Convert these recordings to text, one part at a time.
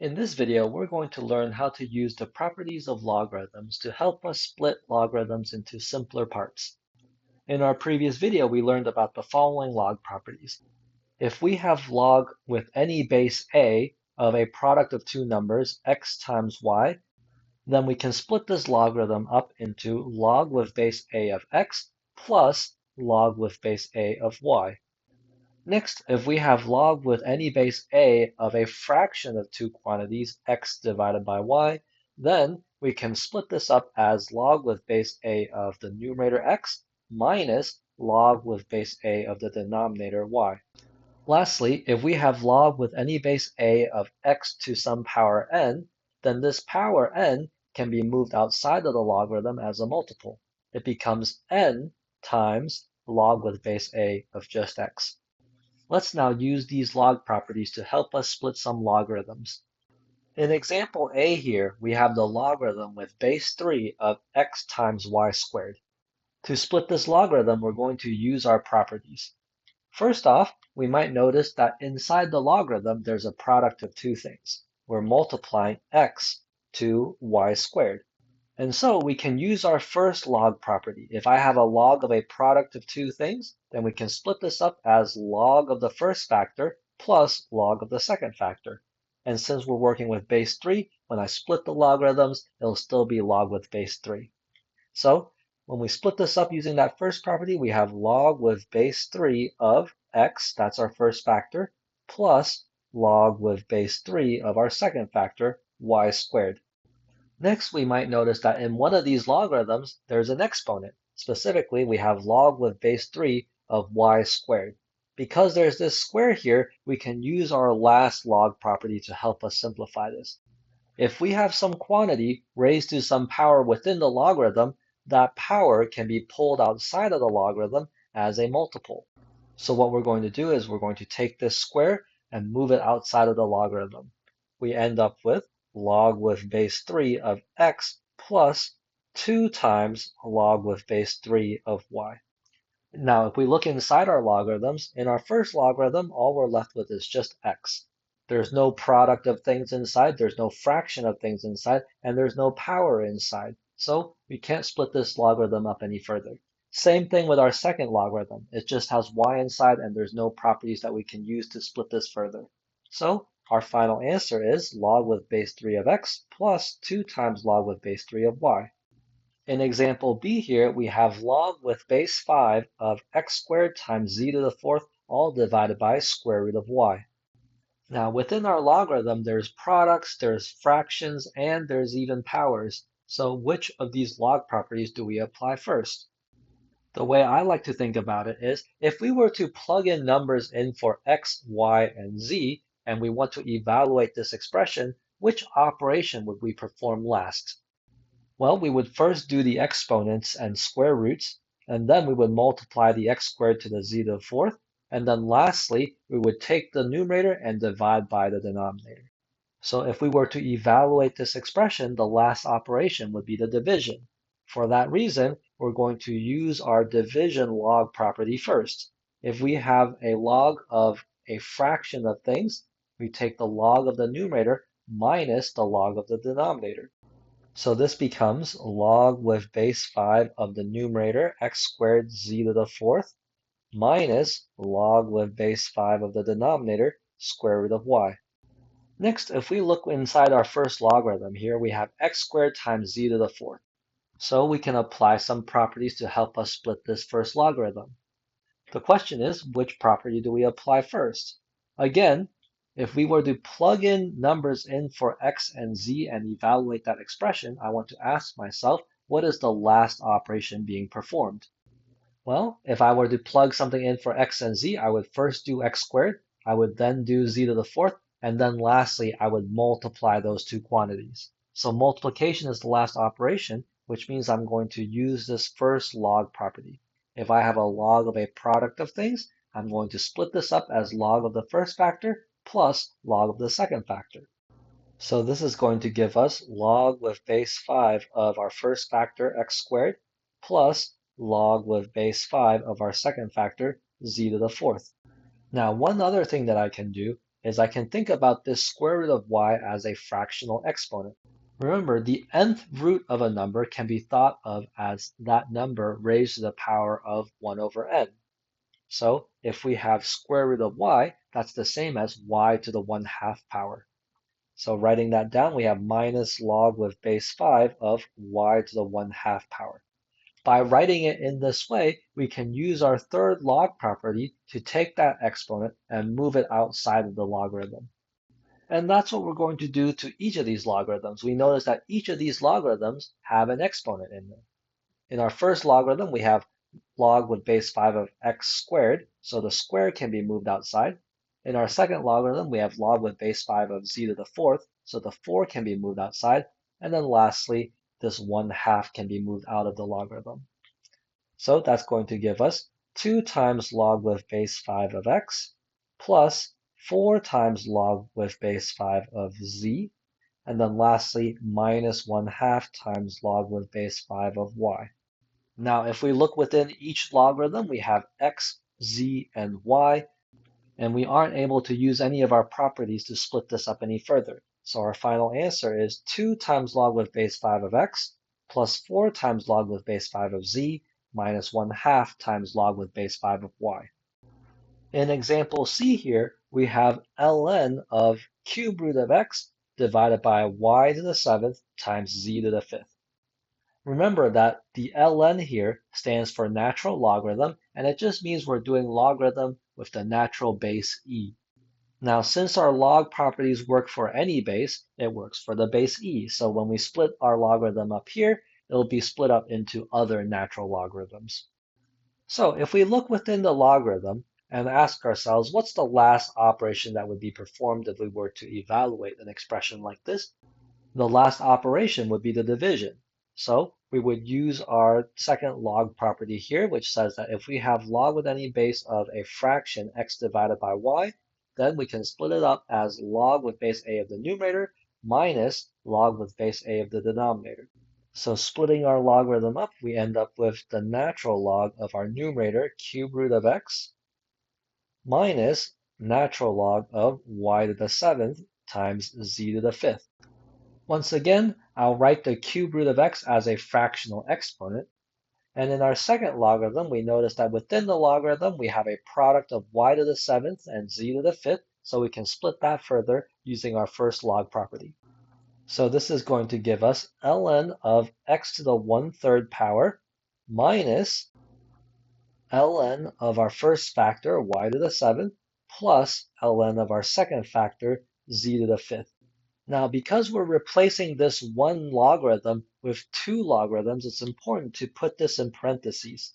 In this video, we're going to learn how to use the properties of logarithms to help us split logarithms into simpler parts. In our previous video, we learned about the following log properties. If we have log with any base a of a product of two numbers, x times y, then we can split this logarithm up into log with base a of x plus log with base a of y. Next, if we have log with any base a of a fraction of two quantities, x divided by y, then we can split this up as log with base a of the numerator x minus log with base a of the denominator y. Lastly, if we have log with any base a of x to some power n, then this power n can be moved outside of the logarithm as a multiple. It becomes n times log with base a of just x. Let's now use these log properties to help us split some logarithms. In example A here, we have the logarithm with base 3 of x times y squared. To split this logarithm, we're going to use our properties. First off, we might notice that inside the logarithm, there's a product of two things. We're multiplying x to y squared. And so we can use our first log property. If I have a log of a product of two things, then we can split this up as log of the first factor plus log of the second factor. And since we're working with base 3, when I split the logarithms, it'll still be log with base 3. So when we split this up using that first property, we have log with base 3 of x, that's our first factor, plus log with base 3 of our second factor, y squared. Next, we might notice that in one of these logarithms, there's an exponent. Specifically, we have log with base 3 of y squared. Because there's this square here, we can use our last log property to help us simplify this. If we have some quantity raised to some power within the logarithm, that power can be pulled outside of the logarithm as a multiple. So what we're going to do is we're going to take this square and move it outside of the logarithm. We end up with log with base 3 of x plus 2 times log with base 3 of y. Now, if we look inside our logarithms, in our first logarithm, all we're left with is just x. There's no product of things inside, there's no fraction of things inside, and there's no power inside. So we can't split this logarithm up any further. Same thing with our second logarithm. It just has y inside, and there's no properties that we can use to split this further. So our final answer is log with base 3 of x plus 2 times log with base 3 of y. In example B here, we have log with base 5 of x squared times z to the fourth, all divided by square root of y. Now within our logarithm, there's products, there's fractions, and there's even powers. So which of these log properties do we apply first? The way I like to think about it is, if we were to plug in numbers in for x, y, and z, and we want to evaluate this expression, which operation would we perform last? Well, we would first do the exponents and square roots, and then we would multiply the x squared to the z to the fourth, and then lastly, we would take the numerator and divide by the denominator. So if we were to evaluate this expression, the last operation would be the division. For that reason, we're going to use our division log property first. If we have a log of a fraction of things, we take the log of the numerator minus the log of the denominator. So this becomes log with base 5 of the numerator, x squared z to the fourth, minus log with base 5 of the denominator, square root of y. Next, if we look inside our first logarithm here, we have x squared times z to the fourth. So we can apply some properties to help us split this first logarithm. The question is, which property do we apply first? Again, if we were to plug in numbers in for x and z and evaluate that expression, I want to ask myself, what is the last operation being performed? Well, if I were to plug something in for x and z, I would first do x squared, I would then do z to the fourth, and then lastly, I would multiply those two quantities. So multiplication is the last operation, which means I'm going to use this first log property. If I have a log of a product of things, I'm going to split this up as log of the first factor plus log of the second factor. So this is going to give us log with base 5 of our first factor, x squared, plus log with base 5 of our second factor, z to the fourth. Now, one other thing that I can do is I can think about this square root of y as a fractional exponent. Remember, the nth root of a number can be thought of as that number raised to the power of 1 over n. So if we have square root of y, that's the same as y to the 1/2 power. So writing that down, we have minus log with base 5 of y to the 1/2 power. By writing it in this way, we can use our third log property to take that exponent and move it outside of the logarithm. And that's what we're going to do to each of these logarithms. We notice that each of these logarithms have an exponent in them. In our first logarithm, we have log with base 5 of x squared, so the square can be moved outside. In our second logarithm, we have log with base 5 of z to the 4th, so the 4 can be moved outside. And then lastly, this 1/2 can be moved out of the logarithm. So that's going to give us 2 times log with base 5 of x plus 4 times log with base 5 of z, and then lastly minus 1/2 times log with base 5 of y. Now, if we look within each logarithm, we have x, z, and y, and we aren't able to use any of our properties to split this up any further. So our final answer is 2 times log with base 5 of x plus 4 times log with base 5 of z minus 1/2 times log with base 5 of y. In example C here, we have ln of cube root of x divided by y to the 7th times z to the 5th. Remember that the ln here stands for natural logarithm, and it just means we're doing logarithm with the natural base e. Now, since our log properties work for any base, it works for the base e. So when we split our logarithm up here, it'll be split up into other natural logarithms. So if we look within the logarithm and ask ourselves, what's the last operation that would be performed if we were to evaluate an expression like this? The last operation would be the division. So we would use our second log property here, which says that if we have log with any base of a fraction x divided by y, then we can split it up as log with base a of the numerator minus log with base a of the denominator. So splitting our logarithm up, we end up with the natural log of our numerator, cube root of x, minus natural log of y to the 7th times z to the 5th. Once again, I'll write the cube root of x as a fractional exponent. And in our second logarithm, we notice that within the logarithm, we have a product of y to the 7th and z to the 5th, so we can split that further using our first log property. So this is going to give us ln of x to the 1/3 power minus ln of our first factor, y to the 7th, plus ln of our second factor, z to the 5th. Now, because we're replacing this one logarithm with two logarithms, it's important to put this in parentheses.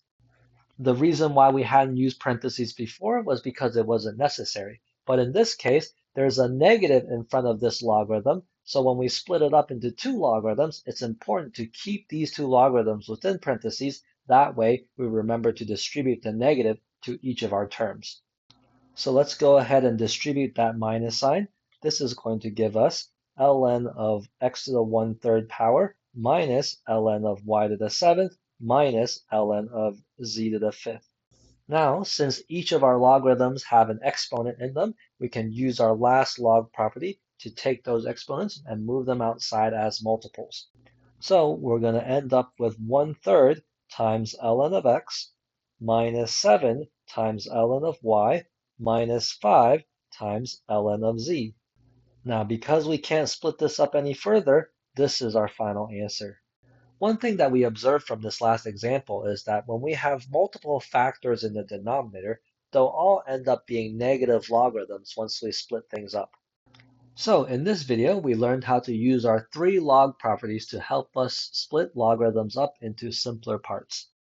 The reason why we hadn't used parentheses before was because it wasn't necessary. But in this case, there's a negative in front of this logarithm. So when we split it up into two logarithms, it's important to keep these two logarithms within parentheses. That way, we remember to distribute the negative to each of our terms. So let's go ahead and distribute that minus sign. This is going to give us ln of x to the 1/3 power minus ln of y to the 7th minus ln of z to the 5th. Now, since each of our logarithms have an exponent in them, we can use our last log property to take those exponents and move them outside as multiples. So we're going to end up with 1/3 times ln of x minus 7 times ln of y minus 5 times ln of z. Now, because we can't split this up any further, this is our final answer. One thing that we observed from this last example is that when we have multiple factors in the denominator, they'll all end up being negative logarithms once we split things up. So in this video, we learned how to use our three log properties to help us split logarithms up into simpler parts.